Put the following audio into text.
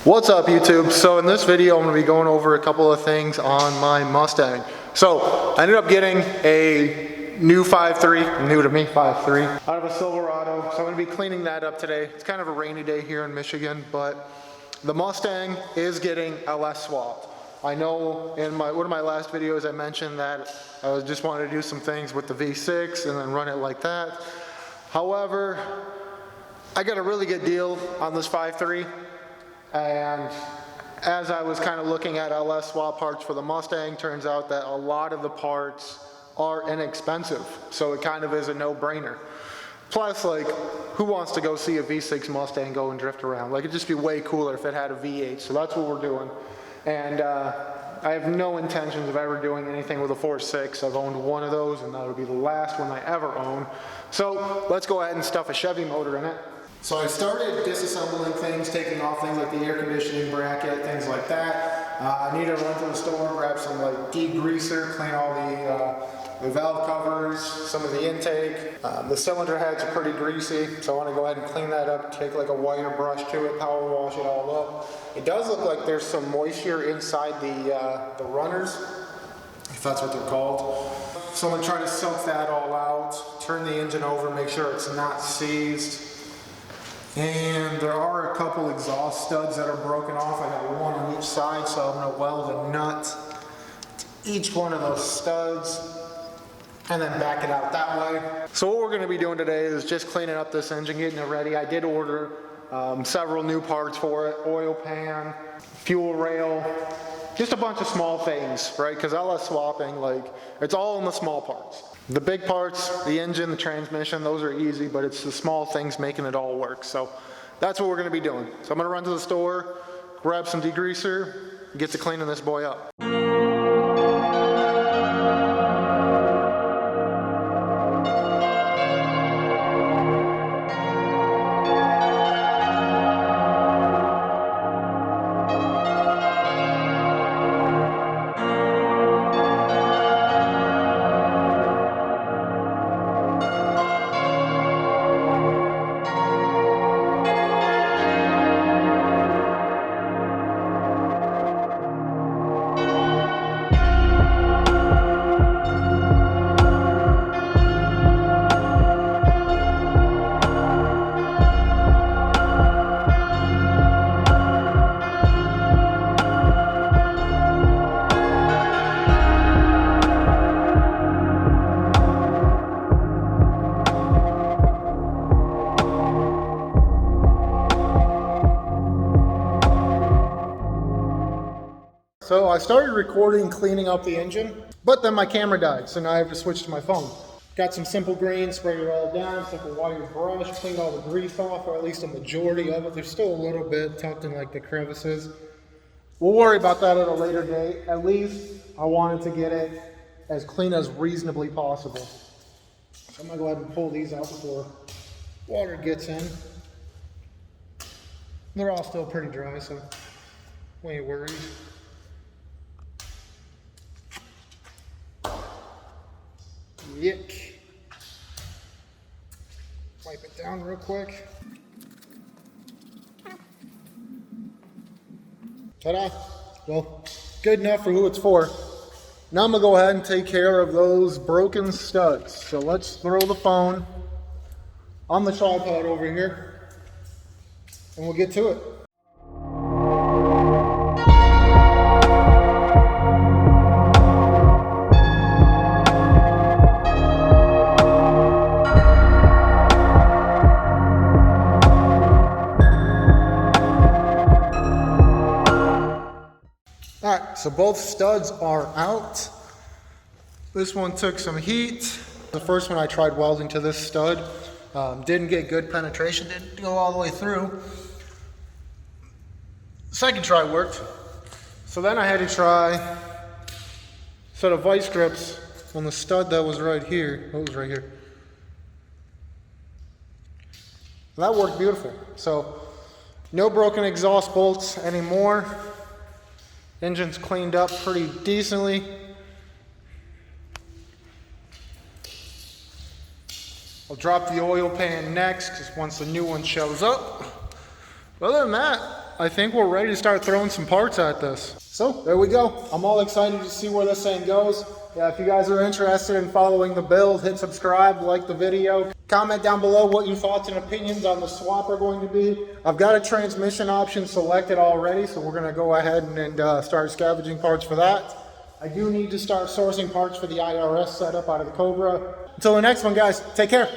What's up, YouTube? So in this video I'm going to be going over a couple of things on my Mustang. So I ended up getting a new 5.3, new to me 5.3, out of a Silverado. So I'm going to be cleaning that up today. It's kind of a rainy day here in Michigan, but the Mustang is getting LS swapped. I know in one of my last videos I mentioned that I just wanted to do some things with the V6 and then run it like that. However, I got a really good deal on this 5.3. And as I was kind of looking at LS swap parts for the Mustang, turns out that a lot of the parts are inexpensive. So it kind of is a no-brainer. Plus, like, who wants to go see a V6 Mustang go and drift around? Like, it'd just be way cooler if it had a V8. So that's what we're doing. And I have no intentions of ever doing anything with a 4.6. I've owned one of those, and that'll be the last one I ever own. So let's go ahead and stuff a Chevy motor in it. So I started disassembling things, taking off things like the air conditioning bracket, things like that. I need to run to the store, grab some like degreaser, clean all the valve covers, some of the intake. The cylinder heads are pretty greasy, so I want to go ahead and clean that up, take like a wire brush to it, power wash it all up. It does look like there's some moisture inside the runners, if that's what they're called. So I'm going to try to soak that all out, turn the engine over, make sure it's not seized. And there are a couple exhaust studs that are broken off. I got one on each side, so I'm going to weld a nut to each one of those studs and then back it out that way. So what we're going to be doing today is just cleaning up this engine, getting it ready. I did order several new parts for it, oil pan, fuel rail, just a bunch of small things, right? Because LS swapping, like, it's all in the small parts. The big parts, the engine, the transmission, those are easy, but it's the small things making it all work. So that's what we're going to be doing. So I'm going to run to the store, grab some degreaser, get to cleaning this boy up. So I started recording cleaning up the engine, but then my camera died, so now I have to switch to my phone. Got some simple green, sprayed it all down, simple wire brush, cleaned all the grease off, or at least a majority of it. There's still a little bit tucked in like the crevices. We'll worry about that at a later date. At least I wanted to get it as clean as reasonably possible. So I'm gonna go ahead and pull these out before water gets in. They're all still pretty dry, so we ain't worried. Yick. Wipe it down real quick. Ta-da! Well, good enough for who it's for. Now I'm going to go ahead and take care of those broken studs. So let's throw the phone on the tripod over here and we'll get to it. Alright, so both studs are out. This one took some heat. The first one I tried welding to this stud. Didn't get good penetration, didn't go all the way through. Second try worked. So then I had to try a set of vice grips on the stud that was right here. That was right here. And that worked beautiful. So no broken exhaust bolts anymore. Engine's cleaned up pretty decently. I'll drop the oil pan next, because once the new one shows up. But other than that, I think we're ready to start throwing some parts at this. So there we go. I'm all excited to see where this thing goes. Yeah, if you guys are interested in following the build, hit subscribe, like the video. Comment down below what your thoughts and opinions on the swap are going to be. I've got a transmission option selected already, so we're going to go ahead and start scavenging parts for that. I do need to start sourcing parts for the IRS setup out of the Cobra. Until the next one, guys, take care.